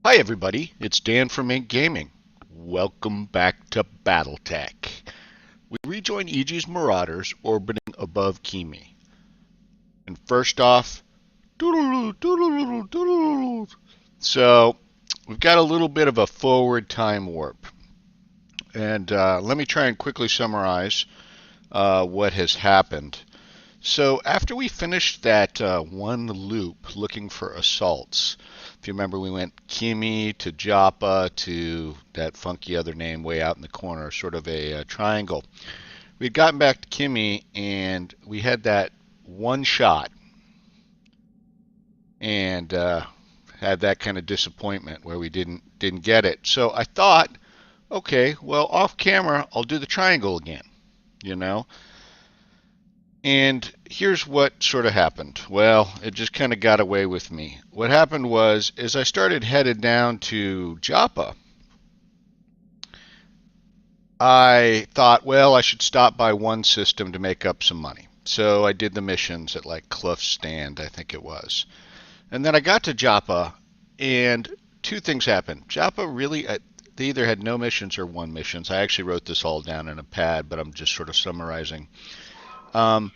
Hi everybody, it's Dan from Ink Gaming. Welcome back to Battletech. We rejoin EG's Marauders orbiting above Kimi. And first off, so we've got a little bit of a forward time warp. And let me try and quickly summarize what has happened. So after we finished that one loop looking for assaults, if you remember, we went Kimi to Joppa to that funky other name way out in the corner, sort of a triangle. We had gotten back to Kimi and we had that one shot and had that kind of disappointment where we didn't get it. So I thought, okay, well off camera I'll do the triangle again, you know. And here's what sort of happened. Well, it just kind of got away with me. What happened was, as I started headed down to Joppa, I thought, well, I should stop by one system to make up some money. So I did the missions at like Cliff's Stand, I think it was. And then I got to Joppa, and two things happened. Joppa really, they either had no missions or one missions. I actually wrote this all down in a pad, but I'm just sort of summarizing. Um,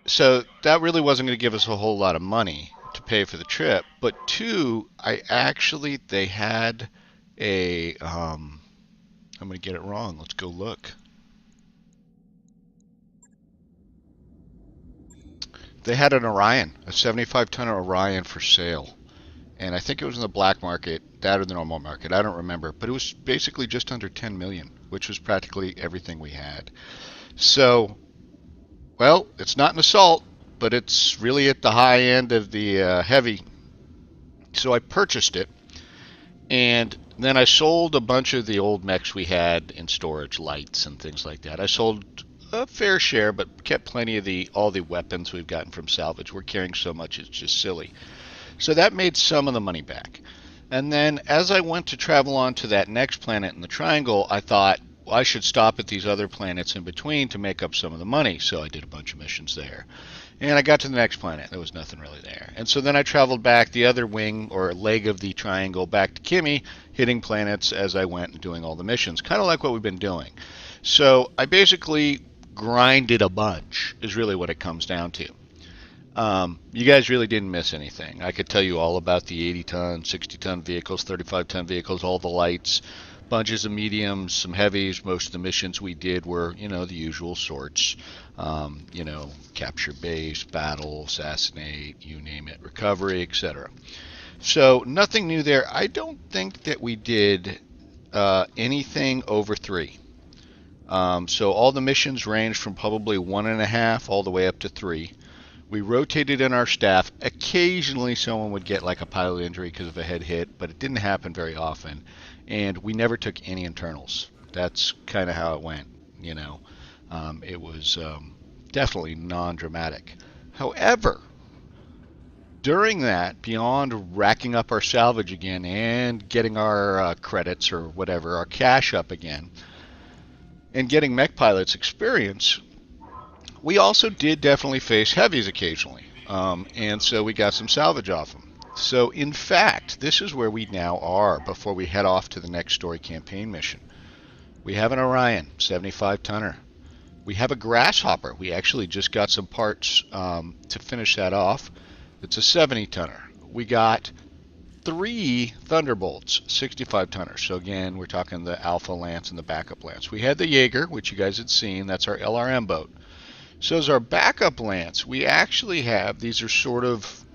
so that really wasn't going to give us a whole lot of money to pay for the trip. But two, they had I'm going to get it wrong. Let's go look. They had an Orion, a 75-tonner Orion for sale. And I think it was in the black market, that or the normal market. I don't remember. But it was basically just under 10 million, which was practically everything we had. So, well, it's not an assault, but it's really at the high end of the heavy. So I purchased it, and then I sold a bunch of the old mechs we had in storage, lights and things like that. I sold a fair share, but kept plenty of all the weapons we've gotten from salvage. We're carrying so much, it's just silly. So that made some of the money back. And then as I went to travel on to that next planet in the triangle, I thought, well, I should stop at these other planets in between to make up some of the money. So I did a bunch of missions there. And I got to the next planet. There was nothing really there. And so then I traveled back the other wing or leg of the triangle back to Kimi, hitting planets as I went and doing all the missions. Kind of like what we've been doing. So I basically grinded a bunch is really what it comes down to. You guys really didn't miss anything. I could tell you all about the 80-ton, 60-ton vehicles, 35-ton vehicles, all the lights, bunches of mediums, some heavies. Most of the missions we did were, the usual sorts. Capture base, battle, assassinate, you name it, recovery, etc. So nothing new there. I don't think that we did anything over 3. So all the missions ranged from probably 1.5 all the way up to 3. We rotated in our staff. Occasionally someone would get like a pilot injury because of a head hit, but it didn't happen very often. And we never took any internals. That's kind of how it went, It was definitely non-dramatic. However, during that, beyond racking up our salvage again and getting our credits or whatever, our cash up again, and getting mech pilots experience, we also did definitely face heavies occasionally, and so we got some salvage off them. So in fact, this is where we now are before we head off to the next story campaign mission. We have an Orion, 75-tonner. We have a Grasshopper. We actually just got some parts to finish that off. It's a 70-tonner. We got 3 Thunderbolts, 65-tonners. So again, we're talking the Alpha Lance and the backup Lance. We had the Jaeger, which you guys had seen. That's our LRM boat. So as our backup Lance, we actually have, these are sort of,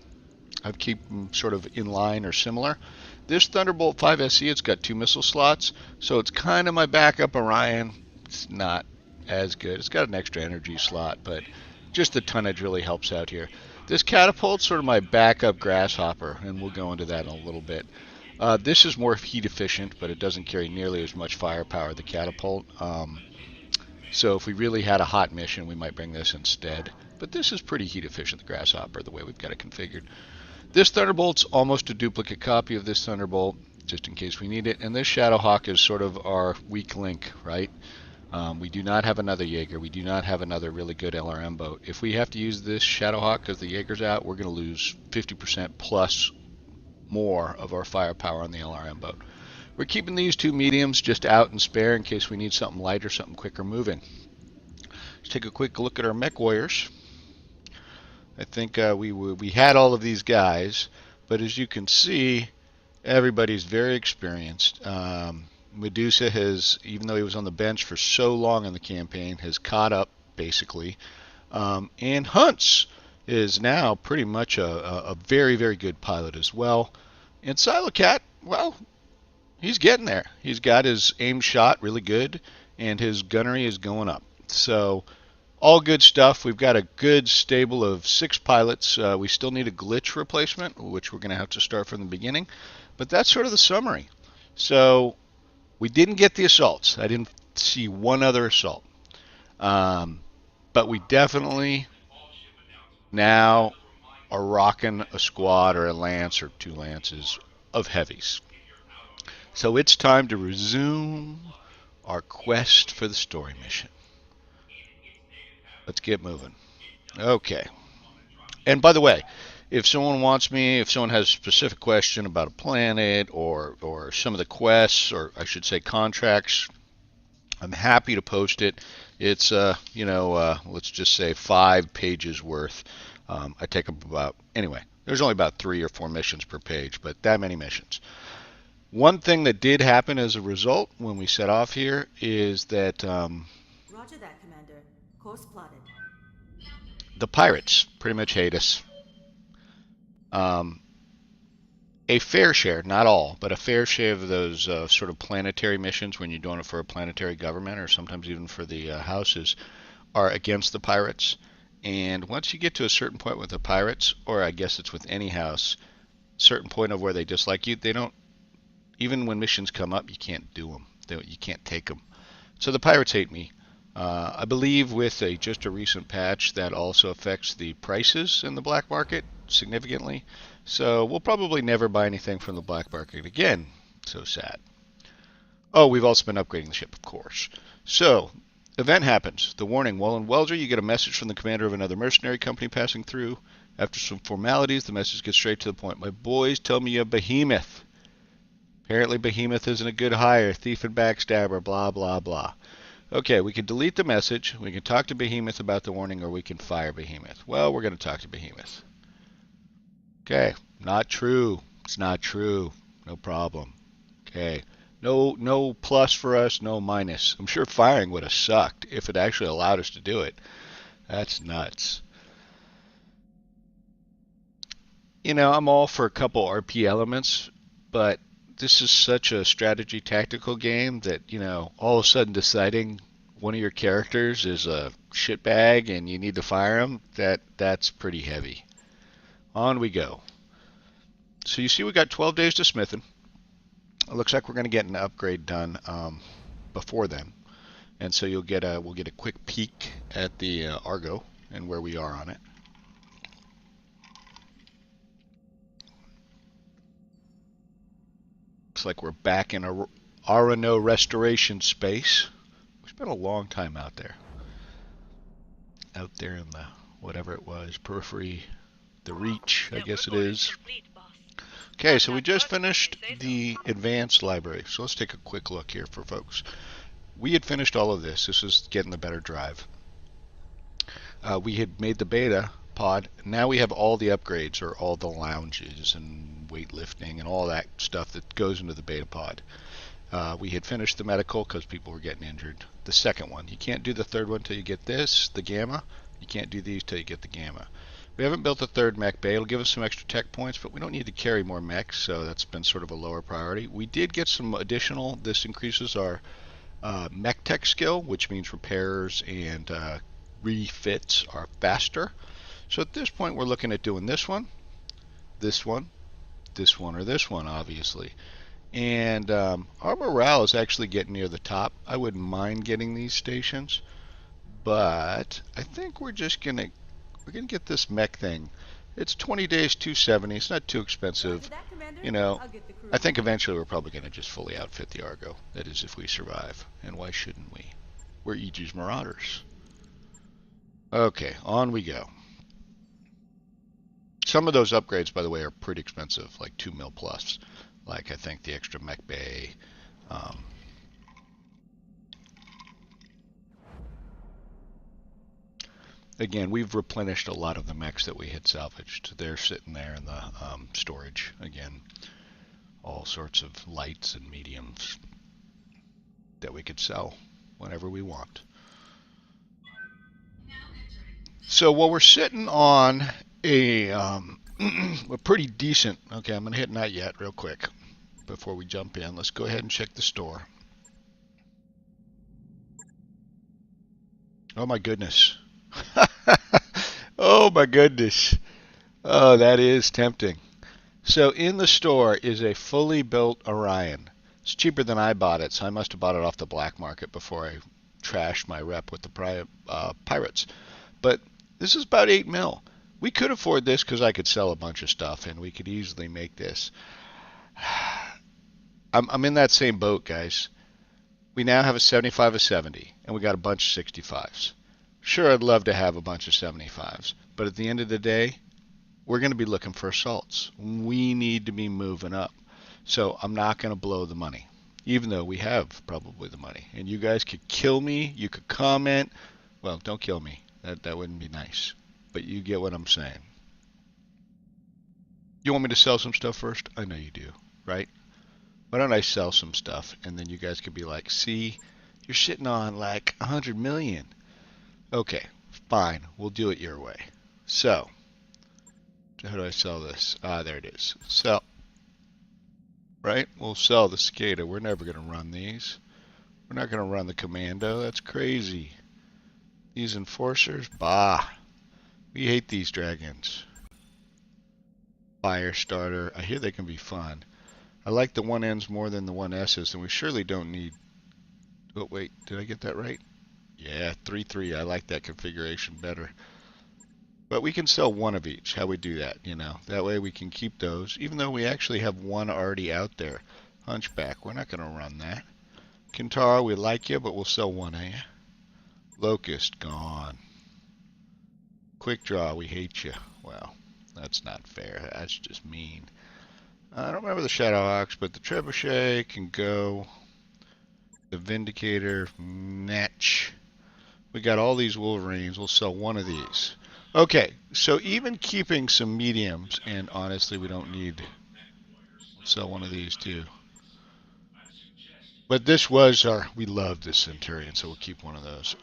I keep them sort of in line or similar. This Thunderbolt 5 SE, it's got 2 missile slots, so it's kind of my backup Orion. It's not as good. It's got an extra energy slot, but just the tonnage really helps out here. This catapult's sort of my backup Grasshopper, and we'll go into that in a little bit. This is more heat efficient, but it doesn't carry nearly as much firepower, the catapult. So if we really had a hot mission, we might bring this instead. But this is pretty heat efficient, the Grasshopper, the way we've got it configured. This Thunderbolt's almost a duplicate copy of this Thunderbolt, just in case we need it. And this Shadowhawk is sort of our weak link, right? We do not have another Jaeger. We do not have another really good LRM boat. If we have to use this Shadowhawk because the Jaeger's out, we're going to lose 50% plus more of our firepower on the LRM boat. We're keeping these two mediums just out and spare in case we need something lighter, something quicker moving. Let's take a quick look at our mech warriors. I think we had all of these guys, but as you can see, everybody's very experienced. Medusa has, even though he was on the bench for so long in the campaign, has caught up basically. And Hunts is now pretty much a very, very good pilot as well. And Silocat, well, he's getting there. He's got his aim shot really good, and his gunnery is going up. So all good stuff. We've got a good stable of 6 pilots. We still need a glitch replacement, which we're going to have to start from the beginning. But that's sort of the summary. So we didn't get the assaults. I didn't see one other assault. But we definitely now are rocking a squad or a lance or 2 lances of heavies. So it's time to resume our quest for the story mission. Let's get moving. Okay. And by the way, if someone wants me, if someone has a specific question about a planet or some of the quests, or I should say contracts, I'm happy to post it. It's, let's just say 5 pages worth. I take up about, anyway, there's only about 3 or 4 missions per page, but that many missions. One thing that did happen as a result when we set off here is that Roger that, Commander. Course plotted. the pirates pretty much hate us. A fair share, not all, but a fair share of those sort of planetary missions when you're doing it for a planetary government or sometimes even for the houses are against the pirates. And once you get to a certain point with the pirates, or I guess it's with any house, certain point of where they dislike you, they don't, even when missions come up, you can't do them. You can't take them. So the pirates hate me. I believe with just a recent patch that also affects the prices in the black market significantly. So we'll probably never buy anything from the black market again. So sad. Oh, we've also been upgrading the ship, of course. So, event happens. The warning. While in Welser, you get a message from the commander of another mercenary company passing through. After some formalities, the message gets straight to the point. My boys tell me a behemoth. Apparently behemoth isn't a good hire. Thief and backstabber, blah, blah, blah. Okay, we can delete the message. We can talk to behemoth about the warning, or we can fire behemoth. Well, we're going to talk to behemoth. Okay, not true. It's not true. No problem. Okay. No plus for us, no minus. I'm sure firing would have sucked if it actually allowed us to do it. That's nuts. I'm all for a couple RP elements, but this is such a strategy tactical game that, all of a sudden deciding one of your characters is a shitbag and you need to fire him, that's pretty heavy. On we go. So you see we got 12 days to smithing. It looks like we're going to get an upgrade done before then. And so we'll get a quick peek at the Argo and where we are on it. Looks like we're back in a RNO restoration space. We spent a long time out there. Out there in the, whatever it was, periphery, the reach, I guess it is. Okay, so we just finished the advanced library. So let's take a quick look here for folks. We had finished all of this. This was getting the better drive. We had made the beta pod. Now we have all the upgrades, or all the lounges and weightlifting and all that stuff that goes into the beta pod. We had finished the medical because people were getting injured. The second one. You can't do the third one till you get this, the gamma. You can't do these till you get the gamma. We haven't built a third mech bay. It'll give us some extra tech points, but we don't need to carry more mechs, so that's been sort of a lower priority. We did get some additional. This increases our mech tech skill, which means repairers and refits are faster. So at this point, we're looking at doing this one, this one, this one, or this one, obviously. And our morale is actually getting near the top. I wouldn't mind getting these stations, but I think we're just gonna get this mech thing. It's 20 days, 270. It's not too expensive. I think eventually we're probably going to just fully outfit the Argo. That is, if we survive. And why shouldn't we? We're Aegis Marauders. Okay, on we go. Some of those upgrades, by the way, are pretty expensive, like 2 mil plus. Like I think the extra mech bay. Um, Again, we've replenished a lot of the mechs that we had salvaged. They're sitting there in the storage. Again, all sorts of lights and mediums that we could sell whenever we want. So while we're sitting on a pretty decent, okay, I'm going to hit not yet real quick before we jump in. Let's go ahead and check the store. Oh my goodness. Oh my goodness. Oh, that is tempting. So in the store is a fully built Orion. It's cheaper than I bought it, so I must have bought it off the black market before I trashed my rep with the pirates. But this is about 8 mil. We could afford this because I could sell a bunch of stuff and we could easily make this. I'm in that same boat, guys. We now have a 75, a 70, and we got a bunch of 65s. Sure, I'd love to have a bunch of 75s, but at the end of the day, we're going to be looking for assaults. We need to be moving up. So I'm not going to blow the money, even though we have probably the money. And you guys could kill me. You could comment. Well, don't kill me. That wouldn't be nice. But you get what I'm saying. You want me to sell some stuff first? I know you do, right? Why don't I sell some stuff, and then you guys could be like, see, you're sitting on like 100 million. Okay, fine. We'll do it your way. So, how do I sell this? There it is. Sell. Right? We'll sell the Cicada. We're never going to run these. We're not going to run the Commando. That's crazy. These Enforcers? Bah. We hate these dragons. Firestarter. I hear they can be fun. I like the 1Ns more than the 1Ss, and we surely don't need... Oh, wait. Did I get that right? Yeah, 3-3. I like that configuration better. But we can sell one of each. How we do that, you know. That way we can keep those, even though we actually have one already out there. Hunchback, we're not going to run that. Kintara, we like you, but we'll sell one of you. Locust, gone. Quick Draw, we hate you. Well, that's not fair. That's just mean. I don't remember the Shadowhawks, but the Trebuchet can go. The Vindicator, Netch. We got all these Wolverines. We'll sell one of these. Okay, so even keeping some mediums, and honestly, we don't need. We'll sell one of these too. But this was our. We love this Centurion, so we'll keep one of those.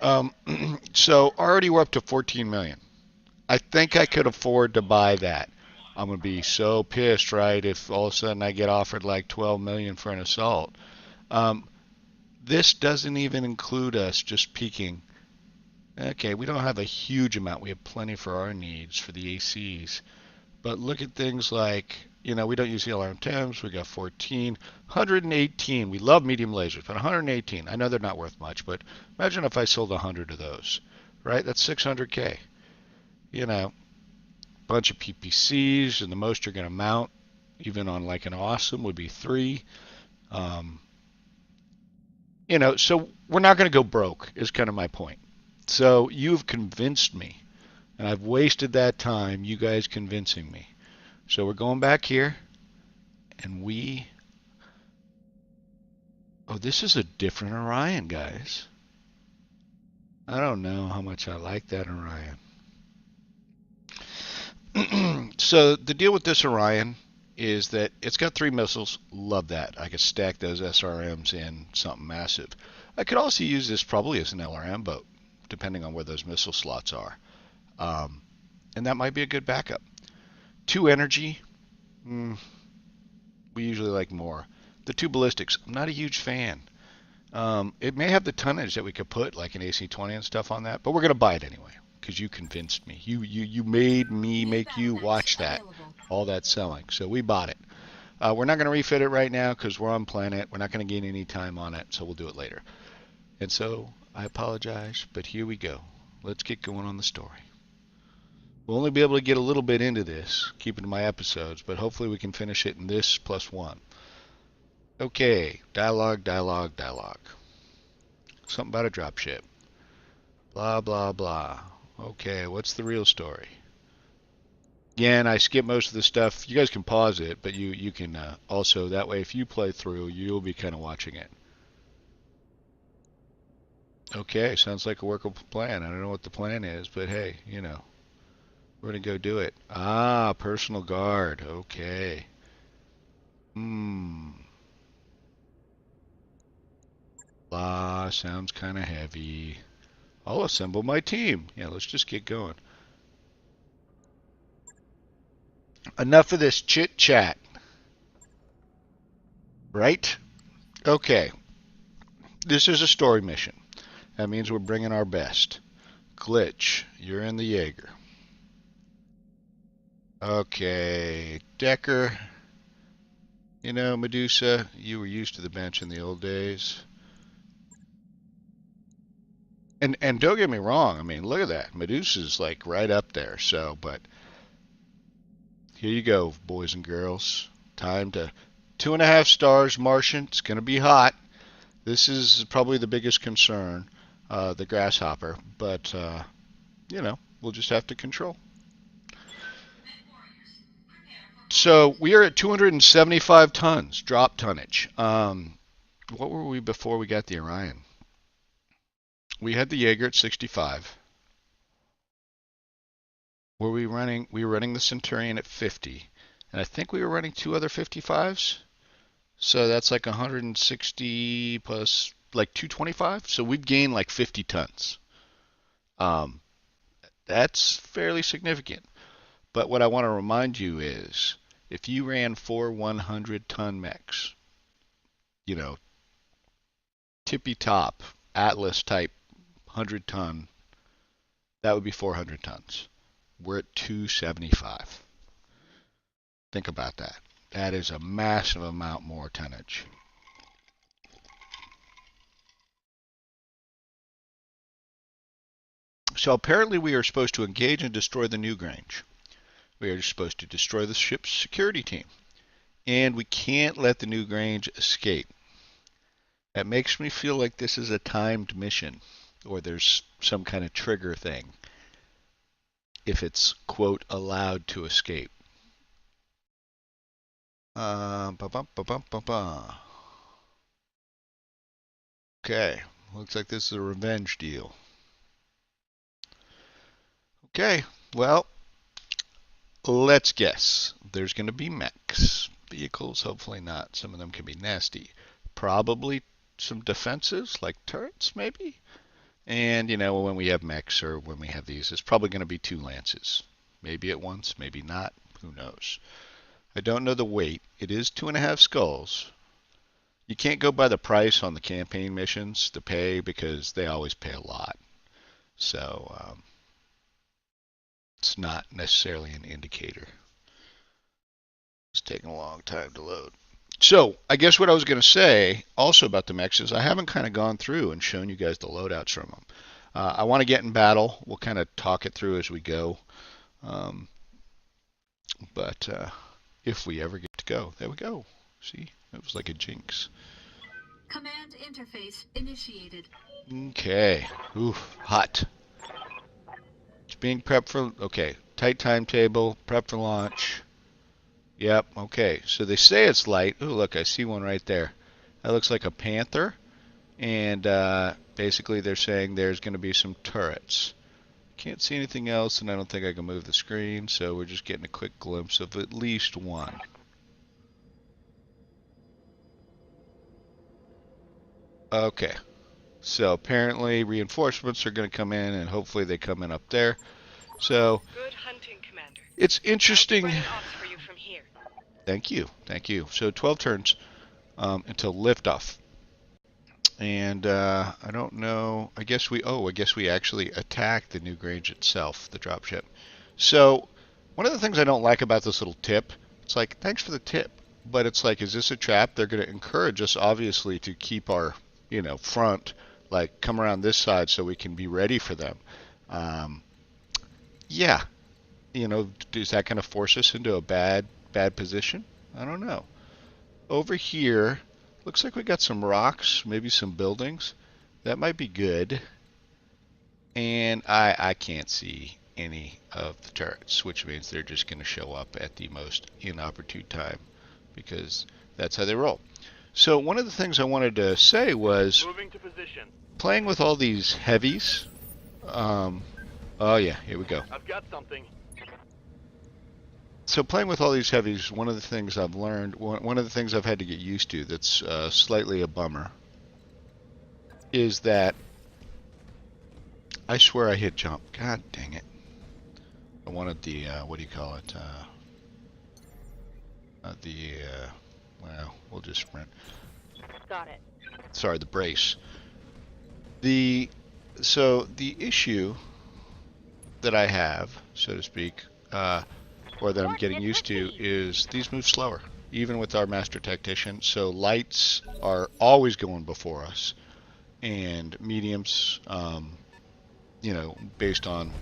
So already we're up to 14 million. I think I could afford to buy that. I'm gonna be so pissed, right, if all of a sudden I get offered like 12 million for an assault. This doesn't even include us just peaking. Okay, we don't have a huge amount. We have plenty for our needs for the ACs. But look at things like, you know, we don't use the LRM-10s. We got 14, 118. We love medium lasers, but 118. I know they're not worth much, but imagine if I sold 100 of those, right? That's 600K. You know, bunch of PPCs, and the most you're going to mount, even on like an awesome, would be 3. You know, so we're not going to go broke, is kind of my point. So you've convinced me, and I've wasted that time, you guys convincing me. So we're going back here, and oh, this is a different Orion, guys. I don't know how much I like that Orion. So the deal with this Orion is that it's got 3 missiles. Love that. I could stack those SRMs in something massive. I could also use this probably as an LRM boat, depending on where those missile slots are. And that might be a good backup. 2 energy, we usually like more. The 2 ballistics, I'm not a huge fan. It may have the tonnage that we could put like an AC-20 and stuff on that, but we're going to buy it anyway because you convinced me. You made me make you watch that, all that selling. So we bought it. We're not going to refit it right now because we're on planet. We're not going to gain any time on it, so we'll do it later. And so I apologize, but here we go. Let's get going on the story. We'll only be able to get a little bit into this, keeping to my episodes, but hopefully we can finish it in this +1. Okay, dialogue. Something about a dropship. Blah, blah, blah. Okay, what's the real story? Yeah, and I skip most of the stuff. You guys can pause it, but you can also that way if you play through, you'll be kind of watching it. Okay, sounds like a workable plan. I don't know what the plan is, but hey, we're gonna go do it. Ah, personal guard. Okay. Hmm. Sounds kind of heavy. I'll assemble my team. Yeah, let's just get going. Enough of this chit chat, right? Okay. This is a story mission. That means we're bringing our best. Glitch, you're in the Jaeger. Okay, Decker. Medusa, you were used to the bench in the old days. And don't get me wrong. I mean, look at that. Medusa's like right up there. So, but here you go, boys and girls. Time to 2.5 stars Martian. It's gonna be hot. This is probably the biggest concern, the grasshopper. But we'll just have to control. So we are at 275 tons drop tonnage. What were we before we got the Orion? We had the Jaeger at 65. Were we running? We were running the Centurion at 50, and I think we were running two other 55s. So that's like 160 plus like 225. So we've gained like 50 tons. Um, that's fairly significant. But what I want to remind you is, if you ran four 100-ton mechs, you know, tippy top Atlas type 100-ton, that would be 400 tons. We're at 275. Think about that. That is a massive amount more tonnage. So apparently we are supposed to engage and destroy the Newgrange. We are supposed to destroy the ship's security team. And we can't let the Newgrange escape. That makes me feel like this is a timed mission, or there's some kind of trigger thing if it's, quote, allowed to escape. Ba-bum. Okay, looks like this is a revenge deal. Okay, well, let's guess. There's going to be mechs. Vehicles, hopefully not. Some of them can be nasty. Probably some defenses, like turrets, maybe? And, when we have mechs or when we have these, it's probably going to be two lances. Maybe at once, maybe not. Who knows? I don't know the weight. It is 2.5 skulls. You can't go by the price on the campaign missions, the pay, because they always pay a lot. So it's not necessarily an indicator. It's taking a long time to load. So I guess what I was going to say also about the mechs is I haven't kind of gone through and shown you guys the loadouts from them. I want to get in battle. We'll kind of talk it through as we go. Um, but if we ever get to go, there we go. See, it was like a jinx. Command interface initiated. Okay. Oof, hot. It's being prepped for, okay, tight timetable, prep for launch. Yep, okay. So they say it's light. Ooh, look, I see one right there. That looks like a Panther. And basically they're saying there's going to be some turrets. Can't see anything else, and I don't think I can move the screen, so we're just getting a quick glimpse of at least one. Okay, so apparently reinforcements are going to come in, and hopefully they come in up there. So Good hunting, Commander. it's I'll be interesting. running ops for you from here. Thank you, thank you. So 12 turns until liftoff. And I don't know. I guess we actually attack the Newgrange itself, the dropship. So one of the things I don't like about this little tip, it's like, thanks for the tip, but it's like, is this a trap? They're going to encourage us, obviously, to keep our, front, like, come around this side so we can be ready for them. Um, yeah, is that going to force us into a bad position? I don't know. Over here, looks like we got some rocks, maybe some buildings. That might be good. And I can't see any of the turrets, which means they're just going to show up at the most inopportune time because that's how they roll. So one of the things I wanted to say was Moving to position. playing with all these heavies. Oh yeah, here we go. I've got something. So playing with all these heavies, one of the things I've learned, one of the things I've had to get used to that's slightly a bummer, is that I swear I hit jump. God dang it. I wanted the, what do you call it? Well, we'll just sprint. Got it. Sorry, the brace. So the issue that I have, so to speak, or that I'm getting used to, is these move slower, even with our master tactician. So lights are always going before us, and mediums, you know,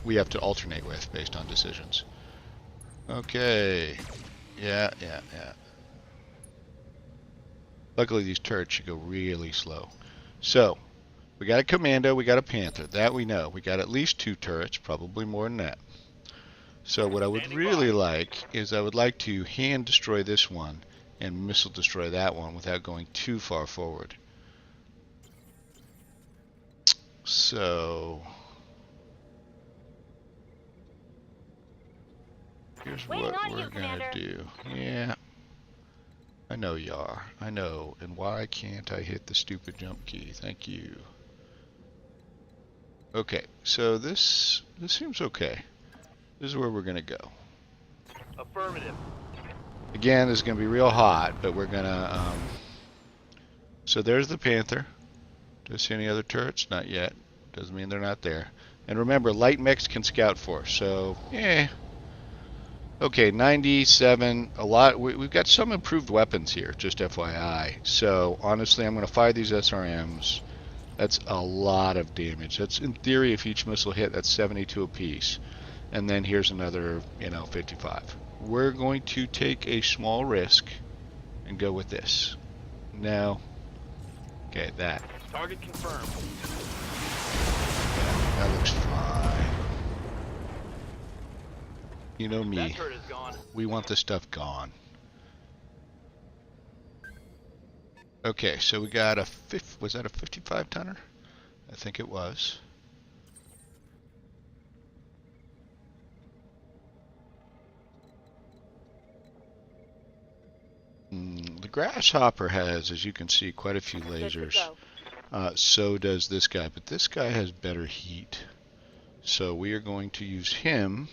we have to alternate with based on decisions. Okay. Yeah. Luckily, these turrets should go really slow. So, we got a commando, we got a panther. That we know. We got at least 2 turrets, probably more than that. So what I would really like is I would like to hand destroy this one and missile destroy that one without going too far forward. So here's what we're gonna do. Yeah, I know you are. I know. And why can't I hit the stupid jump key? Thank you. Okay, so this seems okay. This is where we're gonna go. Affirmative. Again, this is gonna be real hot, but we're gonna. So there's the Panther. Do I see any other turrets? Not yet. Doesn't mean they're not there. And remember, light mechs can scout for us. So, okay, 97. A lot. We've got some improved weapons here, just FYI. So honestly, I'm gonna fire these SRMs. That's a lot of damage. That's, in theory, if each missile hit, that's 72 apiece. And then here's another, 55. We're going to take a small risk and go with this. No. Okay, that. Target confirmed. That looks fine. You know me. That turret is gone. We want this stuff gone. Okay, so we got was that a 55 tonner? I think it was. The Grasshopper has, as you can see, quite a few lasers. So does this guy, but this guy has better heat. So we are going to use him,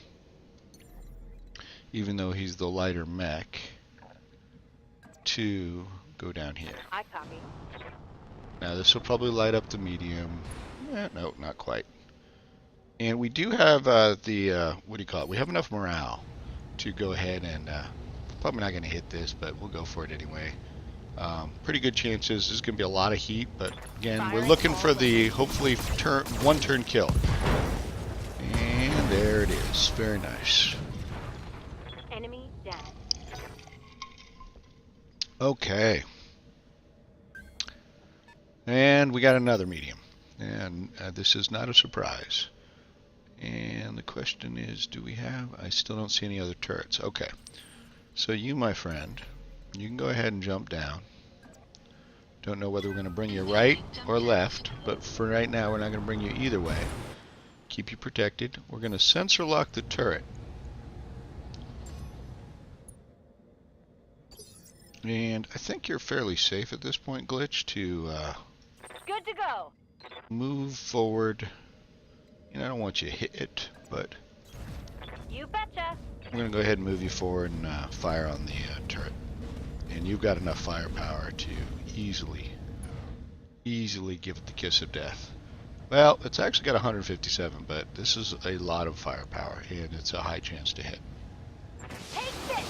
even though he's the lighter mech, to go down here. I copy. Now this will probably light up the medium. No, not quite. And we do have what do you call it? We have enough morale to go ahead and, probably not going to hit this, but we'll go for it anyway. Pretty good chances. This is going to be a lot of heat, but again, we're looking for the, hopefully, one turn kill. And there it is. Very nice. Enemy dead. Okay. And we got another medium. And this is not a surprise. And the question is, do we have... I still don't see any other turrets. Okay. So you, my friend, you can go ahead and jump down. Don't know whether we're going to bring you right or left, but for right now we're not going to bring you either way. Keep you protected. We're going to sensor lock the turret. And I think you're fairly safe at this point, Glitch, to Good to go. move forward. I don't want you to hit it, but You betcha. I'm going to go ahead and move you forward and fire on the turret. And you've got enough firepower to easily give it the kiss of death. Well, it's actually got 157, but this is a lot of firepower, and it's a high chance to hit. Take this.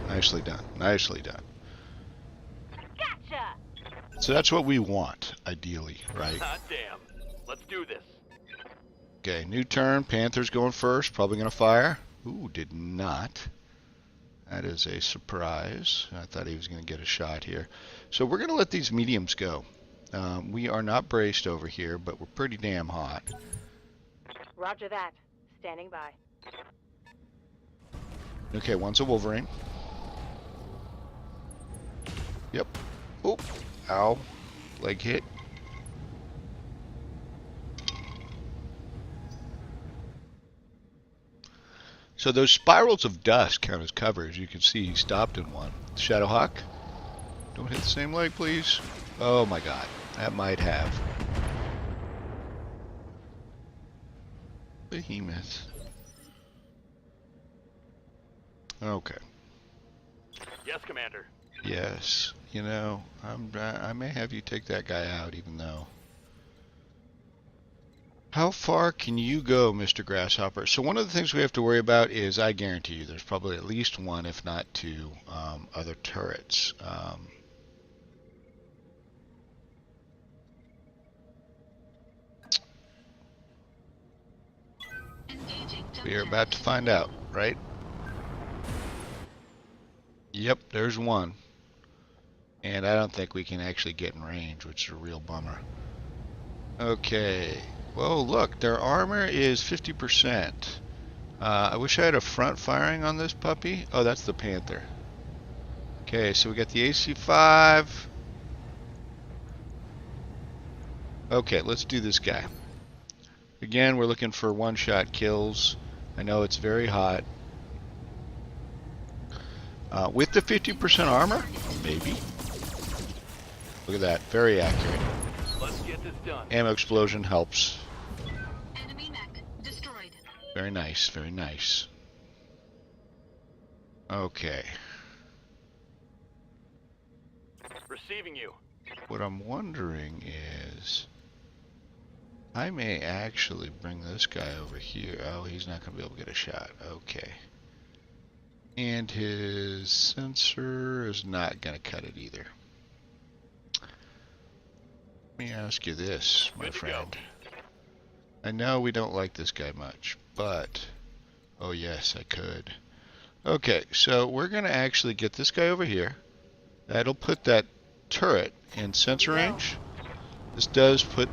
Nicely done. Nicely done. Gotcha. So that's what we want, ideally, right? Hot damn. Let's do this. Okay, new turn. Panther's going first. Probably going to fire. Ooh, did not. That is a surprise. I thought he was going to get a shot here. So we're going to let these mediums go. We are not braced over here, but we're pretty damn hot. Roger that. Standing by. Okay, one's a Wolverine. Yep. Oh, ow. Leg hit. So those spirals of dust count as cover. As you can see, he stopped in one. Shadowhawk, don't hit the same leg, please. Oh my god, that might have. Behemoth. Okay. Yes, Commander. Yes. You know, I may have you take that guy out, even though. How far can you go, Mr. Grasshopper? So one of the things we have to worry about is, I guarantee you, there's probably at least one, if not two, other turrets. Engaging jump We are pad. about to find out, right? Yep, there's one. And I don't think we can actually get in range, which is a real bummer. Okay. Well, look, their armor is 50%. I wish I had a front firing on this puppy. Oh, that's the Panther. Okay, so we got the AC-5. Okay, let's do this guy. Again, we're looking for one-shot kills. I know it's very hot. With the 50% armor? Maybe. Look at that, very accurate. Let's get this done. Ammo explosion helps. Enemy mech destroyed. Very nice, very nice. Okay. Receiving you. What I'm wondering is, I may actually bring this guy over here. Oh, he's not going to be able to get a shot. Okay. And his sensor is not going to cut it either. Let me ask you this, my Good to friend. go. I know we don't like this guy much, but... Oh yes, I could. Okay, so we're going to actually get this guy over here. That'll put that turret in sensor range. This does put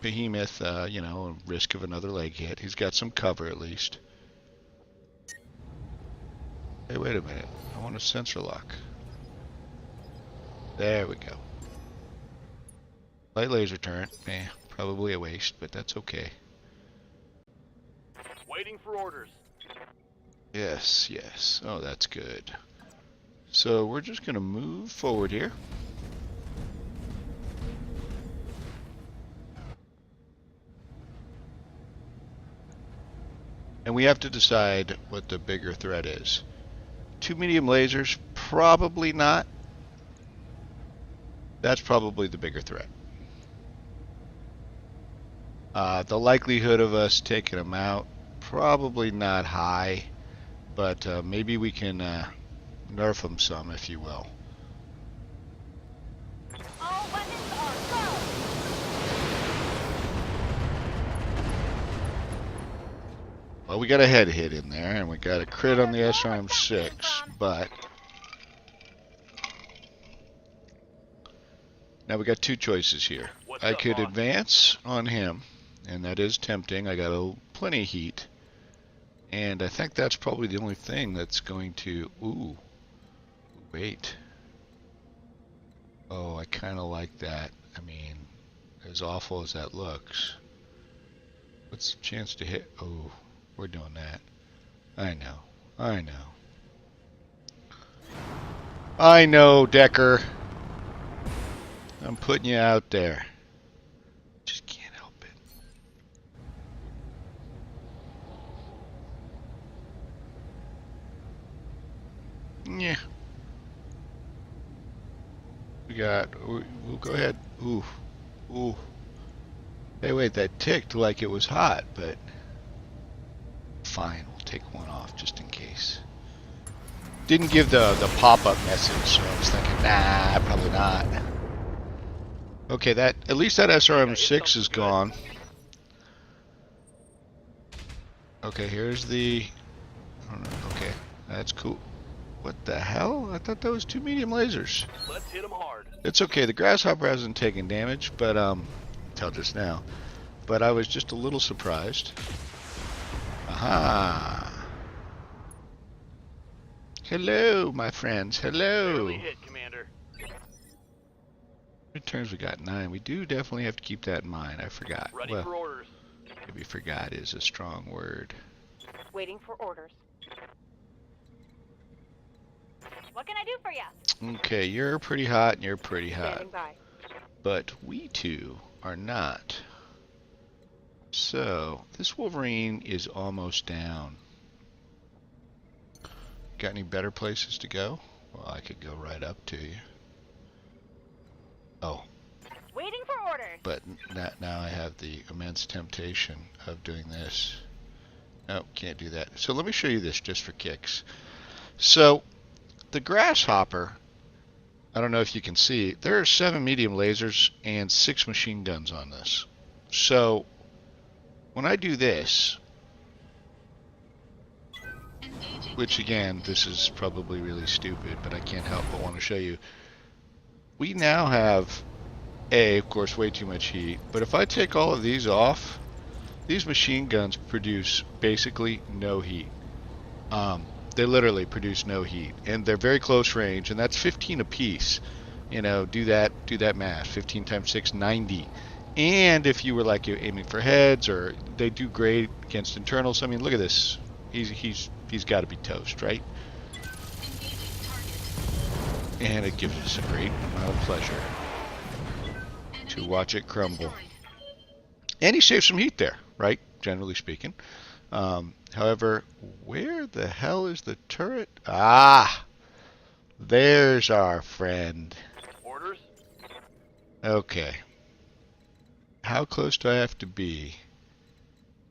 Behemoth, you know, a risk of another leg hit. He's got some cover at least. Hey, wait a minute. I want a sensor lock. There we go. Light laser turret. Probably a waste, but that's okay. Waiting for orders. Yes, yes. Oh, that's good. So we're just going to move forward here. And we have to decide what the bigger threat is. 2 medium lasers? Probably not. That's probably the bigger threat. The likelihood of us taking them out, probably not high, but maybe we can nerf them some, if you will. All weapons are go! Well, we got a head hit in there, and we got a crit on the SRM-6, but... Now we got two choices here. What's I up, could boss? advance on him, and that is tempting. I got plenty of heat. And I think that's probably the only thing that's going to... Ooh. Wait. Oh, I kind of like that. I mean, as awful as that looks. What's the chance to hit? Oh, we're doing that. I know. I know. I know, Decker. I'm putting you out there. Just can't help it. Yeah. We'll go ahead. Ooh. Ooh. Hey, wait, that ticked like it was hot, but fine, we'll take one off just in case. Didn't give the pop-up message, so I was thinking, nah, probably not. Okay, that at least that SRM-6 is gone. Okay, here's the... I don't know, okay, that's cool. What the hell? I thought that was 2 medium lasers. Let's hit them hard. It's okay. The grasshopper hasn't taken damage, but until just now. But I was just a little surprised. Aha! Hello, my friends. Hello. Barely hit, Commander. How many turns we got? 9. We do definitely have to keep that in mind. I forgot. Ready Well, for orders. maybe forgot is a strong word. Waiting for orders. What can I do for you? Okay, you're pretty hot and you're pretty hot. Standing by. But we two are not. So, this Wolverine is almost down. Got any better places to go? Well, I could go right up to you. Oh, Waiting for orders. but now I have the immense temptation of doing this. No, can't do that. So let me show you this just for kicks. So, the grasshopper, I don't know if you can see, there are 7 medium lasers and 6 machine guns on this. So, when I do this, Engaging. which again, this is probably really stupid, but I can't help but want to show you. We now have, of course, way too much heat, but if I take all of these off, these machine guns produce basically no heat. They literally produce no heat, and they're very close range, and that's 15 apiece. You know, do that math. 15 times 6, 90. And if you were like you're aiming for heads, or they do great against internals. I mean, look at this. He's got to be toast, right? Engaging target. And it gives us a great amount of pleasure to Enemy watch mech it crumble. destroyed. And he saves some heat there, right? Generally speaking. However, where the hell is the turret? Ah, there's our friend. Orders. Okay. How close do I have to be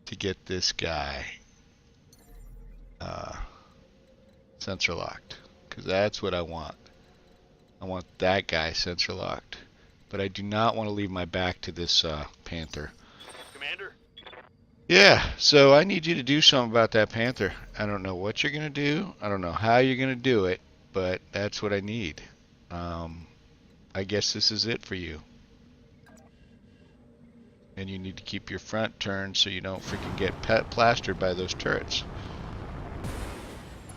to get this guy sensor locked? Because that's what I want. I want that guy sensor locked. But I do not want to leave my back to this Panther. Commander. Yeah, so I need you to do something about that Panther. I don't know what you're going to do. I don't know how you're going to do it, but that's what I need. I guess this is it for you. And you need to keep your front turned so you don't freaking get plastered by those turrets.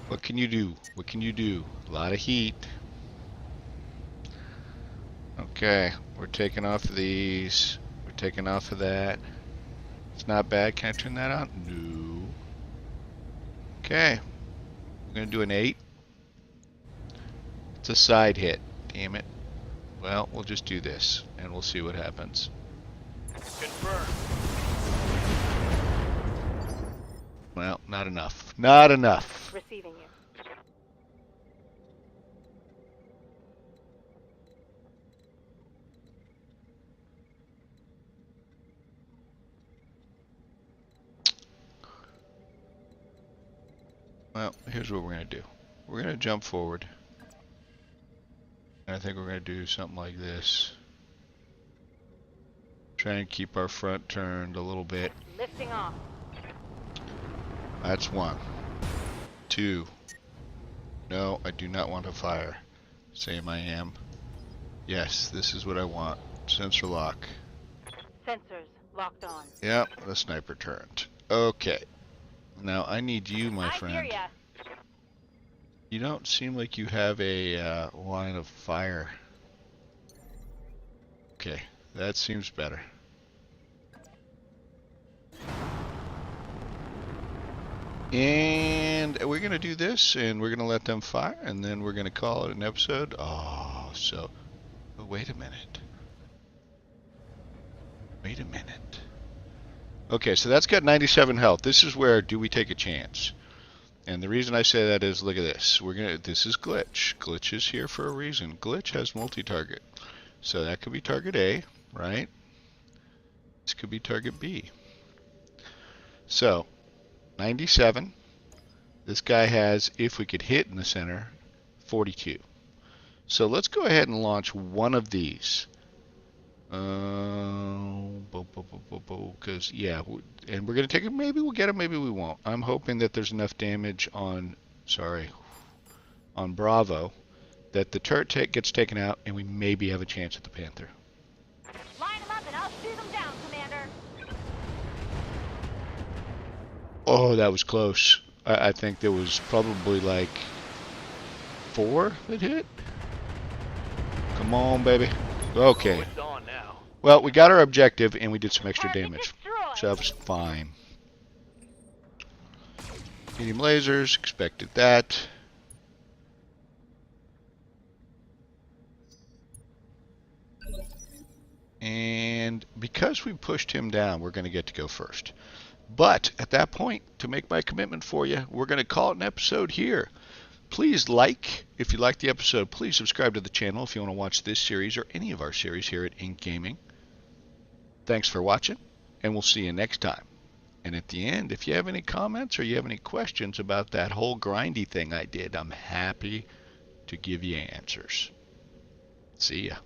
What can you do? What can you do? A lot of heat. Okay, we're taking off of these. We're taking off of that. It's not bad. Can I turn that on? No. Okay. We're going to do an 8. It's a side hit. Damn it. Well, we'll just do this, and we'll see what happens. Confirmed. Well, not enough. Not enough. Receiving you. Well, here's what we're going to do. We're going to jump forward. And I think we're going to do something like this. Try and keep our front turned a little bit. Lifting off. That's 1. 2. No, I do not want to fire. Same I am. Yes, this is what I want. Sensor lock. Sensors locked on. Yep, the sniper turned. Okay. Now I need you, my I hear friend. ya. You don't seem like you have a line of fire. Okay, that seems better. And we're going to do this, and we're going to let them fire, and then we're going to call it an episode. Oh, so... But wait a minute. Wait a minute. Okay, so that's got 97 health. This is where do we take a chance? And the reason I say that is, look at this. This is Glitch. Glitch is here for a reason. Glitch has multi-target. So that could be target A, right? This could be target B. So, 97. This guy has, if we could hit in the center, 42. So let's go ahead and launch one of these. Because, yeah, and we're going to take it. Maybe we'll get it, maybe we won't. I'm hoping that there's enough damage on, sorry, on Bravo that the turret gets taken out and we maybe have a chance at the Panther. Line them up and I'll shoot them down, Commander. Oh, that was close. I think there was probably like 4 that hit. Come on, baby. Okay. Oh, it's on now. Well, we got our objective and we did some extra Target damage. destroyed. So that was fine. Medium lasers, expected that. And because we pushed him down, we're going to get to go first. But at that point, to make my commitment for you, we're going to call it an episode here. Please like, if you like the episode, please subscribe to the channel if you want to watch this series or any of our series here at Ink Gaming. Thanks for watching, and we'll see you next time. And at the end, if you have any comments or you have any questions about that whole grindy thing I did, I'm happy to give you answers. See ya.